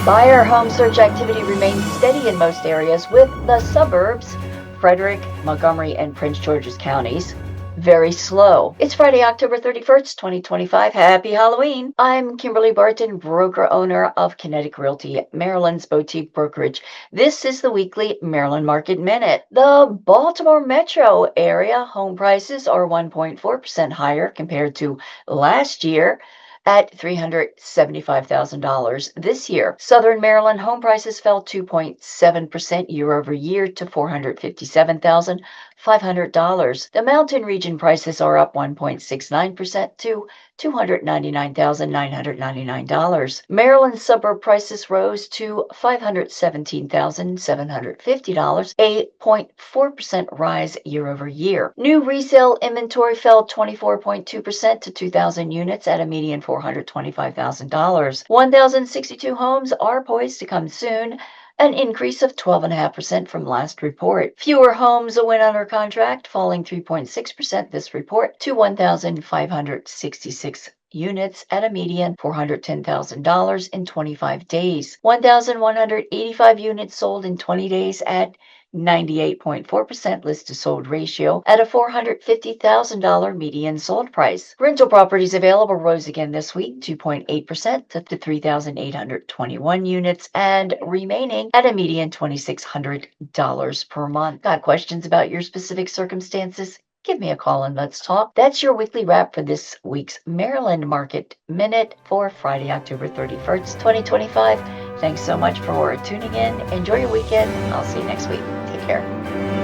Buyer home search activity remains steady in most areas, with the suburbs, Frederick, Montgomery, and Prince Georges counties, very slow. It's Friday, October 31st, 2025. Happy Halloween. I'm Kimberly Barton, broker owner of Kinetic Realty, Maryland's boutique brokerage. This is the weekly Maryland Market Minute. The Baltimore metro area home prices are 1.4% higher compared to last year at $375,000 this year. Southern Maryland home prices fell 2.7% year over year to $457,500. The Mountain Region prices are up 1.69% to $299,999. Maryland suburb prices rose to $517,750, a 0.4% rise year over year. New resale inventory fell 24.2% to 2,000 units at a median $425,000. 1,062 homes are poised to come soon, an increase of 12.5% from last report. Fewer homes went under contract, falling 3.6% this report to 1,566 units at a median $410,000 in 25 days. 1,185 units sold in 20 days at 98.4% list to sold ratio at a $450,000 median sold price. Rental properties available rose again this week, 2.8% to 3,821 units and remaining at a median $2,600 per month. Got questions about your specific circumstances? Give me a call and let's talk. That's your weekly wrap for this week's Maryland Market Minute for Friday, October 31st, 2025. Thanks so much for tuning in. Enjoy your weekend. I'll see you next week. Take care.